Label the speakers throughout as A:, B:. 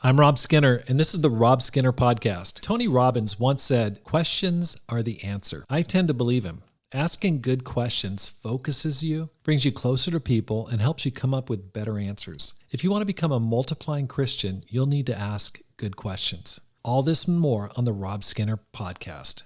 A: I'm Rob Skinner, and this is the Rob Skinner Podcast. Tony Robbins once said, "Questions are the answer." I tend to believe him. Asking good questions focuses you, brings you closer to people, and helps you come up with better answers. If you want to become a multiplying Christian, you'll need to ask good questions. All this and more on the Rob Skinner Podcast.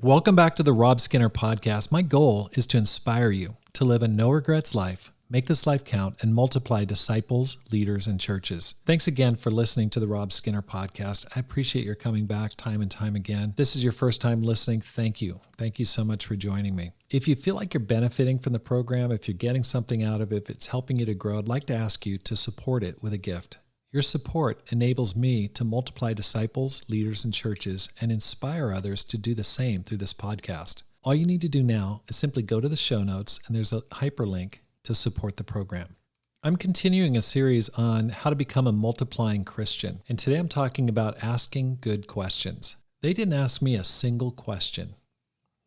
A: Welcome back to the Rob Skinner Podcast. My goal is to inspire you to live a no-regrets life, make this life count, and multiply disciples, leaders, and churches. Thanks again for listening to the Rob Skinner Podcast. I appreciate your coming back time and time again. If this is your first time listening, thank you. Thank you so much for joining me. If you feel like you're benefiting from the program, if you're getting something out of it, if it's helping you to grow, I'd like to ask you to support it with a gift. Your support enables me to multiply disciples, leaders, and churches and inspire others to do the same through this podcast. All you need to do now is simply go to the show notes and there's a hyperlink to support the program. I'm continuing a series on how to become a multiplying Christian, and today I'm talking about asking good questions. They didn't ask me a single question.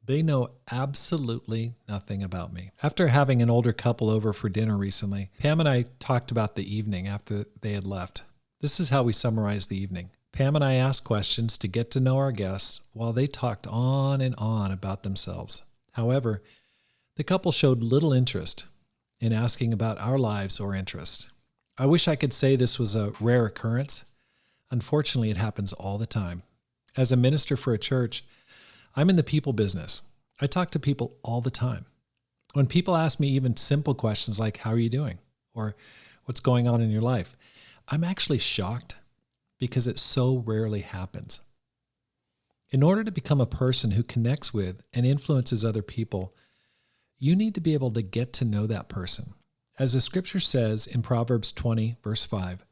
A: They know absolutely nothing about me. After having an older couple over for dinner recently, Pam and I talked about the evening after they had left. This is how we summarized the evening. Pam and I asked questions to get to know our guests while they talked on and on about themselves. However, the couple showed little interest in asking about our lives or interests. I wish I could say this was a rare occurrence. Unfortunately, it happens all the time. As a minister for a church, I'm in the people business. I talk to people all the time. When people ask me even simple questions like, "How are you doing?" or "What's going on in your life?" I'm actually shocked because it so rarely happens. In order to become a person who connects with and influences other people, you need to be able to get to know that person. As the scripture says in Proverbs 20, verse 5,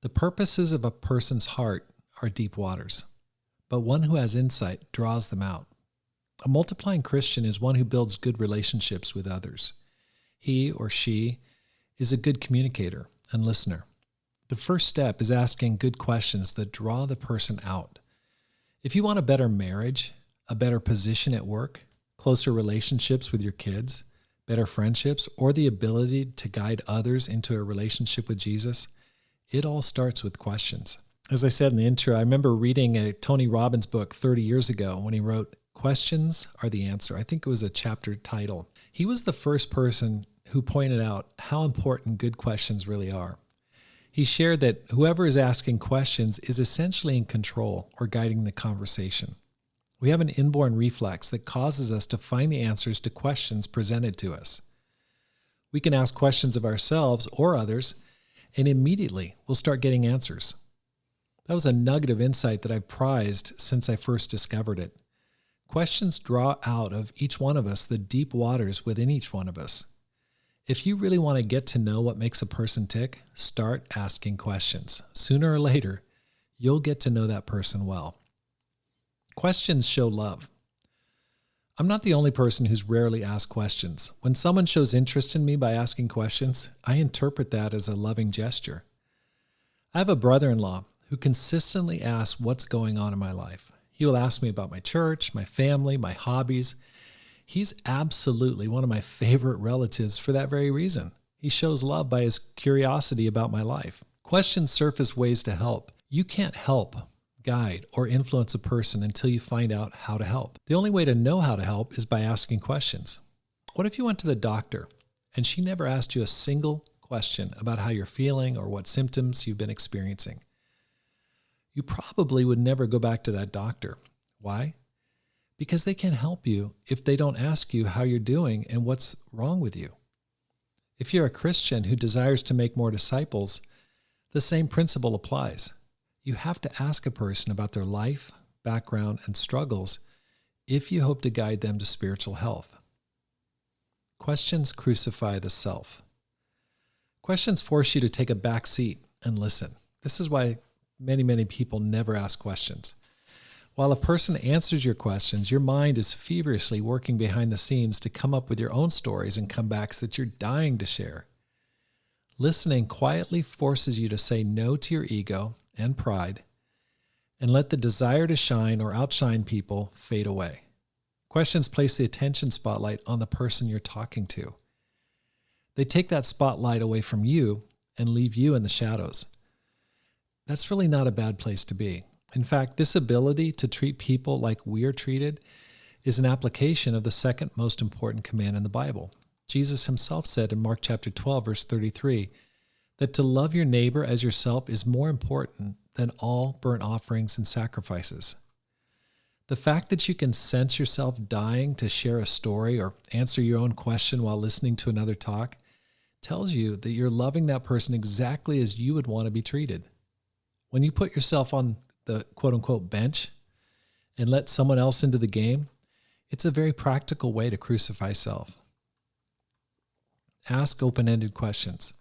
A: "The purposes of a person's heart are deep waters, but one who has insight draws them out." A multiplying Christian is one who builds good relationships with others. He or she is a good communicator and listener. The first step is asking good questions that draw the person out. If you want a better marriage, a better position at work, closer relationships with your kids, better friendships, or the ability to guide others into a relationship with Jesus, it all starts with questions. As I said in the intro, I remember reading a Tony Robbins book 30 years ago when he wrote, "Questions are the answer." I think it was a chapter title. He was the first person who pointed out how important good questions really are. He shared that whoever is asking questions is essentially in control or guiding the conversation. We have an inborn reflex that causes us to find the answers to questions presented to us. We can ask questions of ourselves or others, and immediately we'll start getting answers. That was a nugget of insight that I've prized since I first discovered it. Questions draw out of each one of us the deep waters within each one of us. If you really want to get to know what makes a person tick, start asking questions. Sooner or later, you'll get to know that person well. Questions show love. I'm not the only person who's rarely asked questions. When someone shows interest in me by asking questions, I interpret that as a loving gesture. I have a brother-in-law who consistently asks what's going on in my life. He will ask me about my church, my family, my hobbies. He's absolutely one of my favorite relatives for that very reason. He shows love by his curiosity about my life. Questions surface ways to help. You can't help, guide, or influence a person until you find out how to help. The only way to know how to help is by asking questions. What if you went to the doctor and she never asked you a single question about how you're feeling or what symptoms you've been experiencing? You probably would never go back to that doctor. Why? Because they can't help you if they don't ask you how you're doing and what's wrong with you. If you're a Christian who desires to make more disciples, the same principle applies. You have to ask a person about their life, background, and struggles if you hope to guide them to spiritual health. Questions crucify the self. Questions force you to take a back seat and listen. This is why many people never ask questions. While a person answers your questions, your mind is feverishly working behind the scenes to come up with your own stories and comebacks that you're dying to share. Listening quietly forces you to say no to your ego and pride and let the desire to shine or outshine people fade away. Questions place the attention spotlight on the person you're talking to. They take that spotlight away from you and leave you in the shadows. That's really not a bad place to be. In fact, this ability to treat people like we are treated is an application of the second most important command in the Bible. Jesus himself said in Mark chapter 12, verse 33, that to love your neighbor as yourself is more important than all burnt offerings and sacrifices. The fact that you can sense yourself dying to share a story or answer your own question while listening to another talk tells you that you're loving that person exactly as you would want to be treated. When you put yourself on the quote-unquote bench and let someone else into the game, it's a very practical way to crucify self. Ask open-ended questions.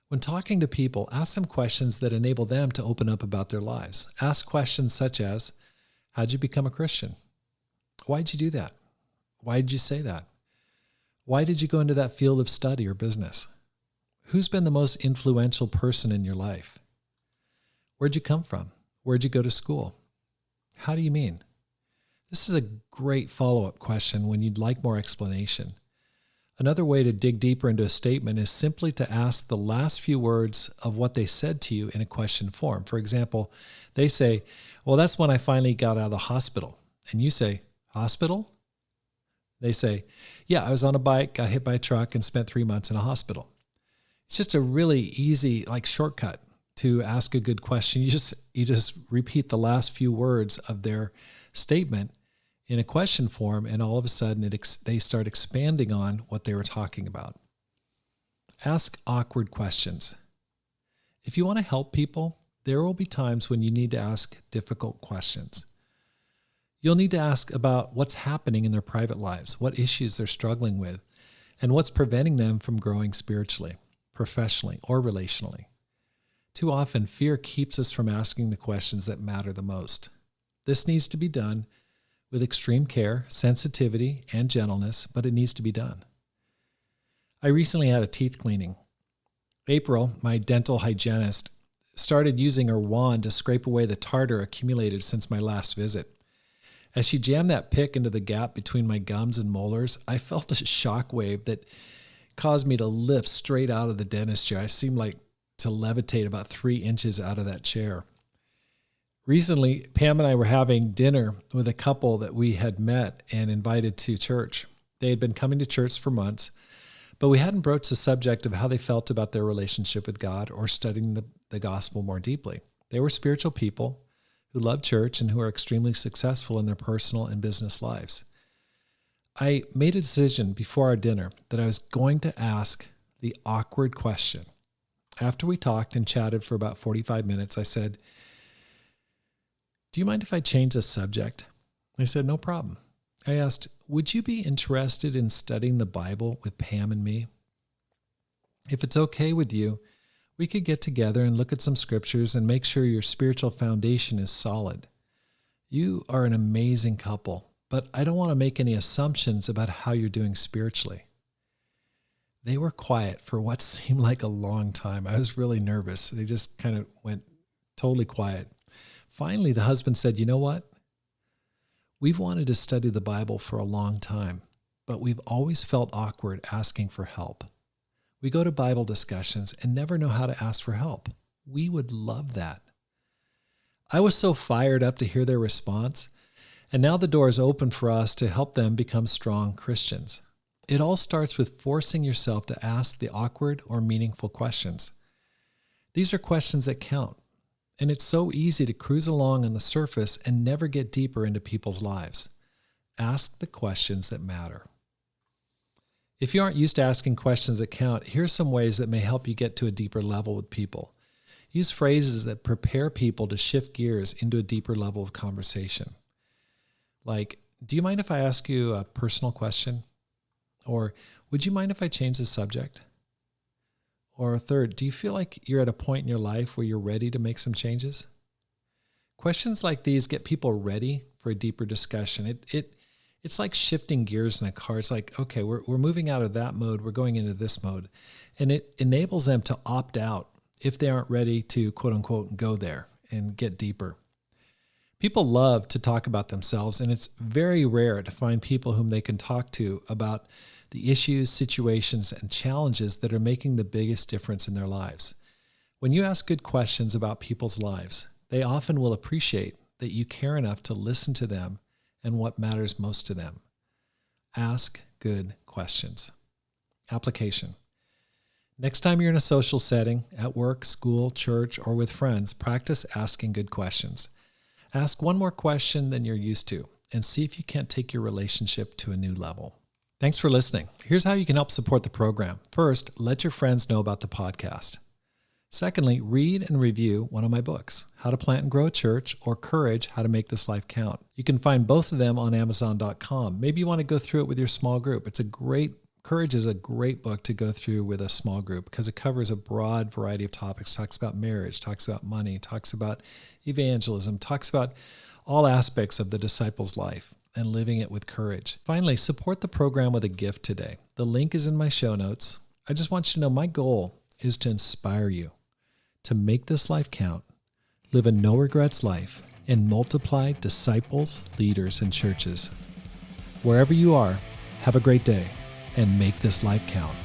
A: When talking to people, ask them questions that enable them to open up about their lives. Ask questions such as, how'd you become a Christian? Why'd you do that? Why did you say that? Why did you go into that field of study or business? Who's been the most influential person in your life? Where'd you come from? Where'd you go to school? How do you mean? This is a great follow-up question when you'd like more explanation. Another way to dig deeper into a statement is simply to ask the last few words of what they said to you in a question form. For example, they say, well, that's when I finally got out of the hospital. And you say, hospital? They say, yeah, I was on a bike, got hit by a truck, and spent 3 months in a hospital. It's just a really easy, shortcut to ask a good question. You just repeat the last few words of their statement in a question form, and all of a sudden they start expanding on what they were talking about. Ask awkward questions. If you want to help people, there will be times when you need to ask difficult questions. You'll need to ask about what's happening in their private lives, what issues they're struggling with, and what's preventing them from growing spiritually, professionally, or relationally. Too often, fear keeps us from asking the questions that matter the most. This needs to be done with extreme care, sensitivity, and gentleness, but it needs to be done. I recently had a teeth cleaning. April, my dental hygienist, started using her wand to scrape away the tartar accumulated since my last visit. As she jammed that pick into the gap between my gums and molars, I felt a shock wave that caused me to lift straight out of the dentist chair. I seemed like to levitate about 3 inches out of that chair. Recently, Pam and I were having dinner with a couple that we had met and invited to church. They had been coming to church for months, but we hadn't broached the subject of how they felt about their relationship with God or studying the gospel more deeply. They were spiritual people who love church and who are extremely successful in their personal and business lives. I made a decision before our dinner that I was going to ask the awkward question. After we talked and chatted for about 45 minutes, I said, do you mind if I change the subject? They said, no problem. I asked, would you be interested in studying the Bible with Pam and me? If it's okay with you, we could get together and look at some scriptures and make sure your spiritual foundation is solid. You are an amazing couple, but I don't want to make any assumptions about how you're doing spiritually. They were quiet for what seemed like a long time. I was really nervous. They just kind of went totally quiet. Finally, the husband said, you know what? We've wanted to study the Bible for a long time, but we've always felt awkward asking for help. We go to Bible discussions and never know how to ask for help. We would love that. I was so fired up to hear their response, and now the door is open for us to help them become strong Christians. It all starts with forcing yourself to ask the awkward or meaningful questions. These are questions that count, and it's so easy to cruise along on the surface and never get deeper into people's lives. Ask the questions that matter. If you aren't used to asking questions that count, here's some ways that may help you get to a deeper level with people. Use phrases that prepare people to shift gears into a deeper level of conversation. Like, do you mind if I ask you a personal question? Or, would you mind if I change the subject? Or third, do you feel like you're at a point in your life where you're ready to make some changes? Questions like these get people ready for a deeper discussion. It's like shifting gears in a car. It's like, okay, we're moving out of that mode. We're going into this mode. And it enables them to opt out if they aren't ready to, quote unquote, go there and get deeper. People love to talk about themselves, and it's very rare to find people whom they can talk to about the issues, situations, and challenges that are making the biggest difference in their lives. When you ask good questions about people's lives, they often will appreciate that you care enough to listen to them and what matters most to them. Ask good questions. Application. Next time you're in a social setting, at work, school, church, or with friends, practice asking good questions. Ask one more question than you're used to, and see if you can't take your relationship to a new level. Thanks for listening. Here's how you can help support the program. First, let your friends know about the podcast. Secondly, read and review one of my books, How to Plant and Grow a Church, or Courage, How to Make This Life Count. You can find both of them on Amazon.com. Maybe you want to go through it with your small group. Courage is a great book to go through with a small group because it covers a broad variety of topics. Talks about marriage, talks about money, talks about evangelism, talks about all aspects of the disciple's life and living it with courage. Finally, support the program with a gift today. The link is in my show notes. I just want you to know my goal is to inspire you to make this life count, live a no regrets life, and multiply disciples, leaders, and churches. Wherever you are, have a great day and make this life count.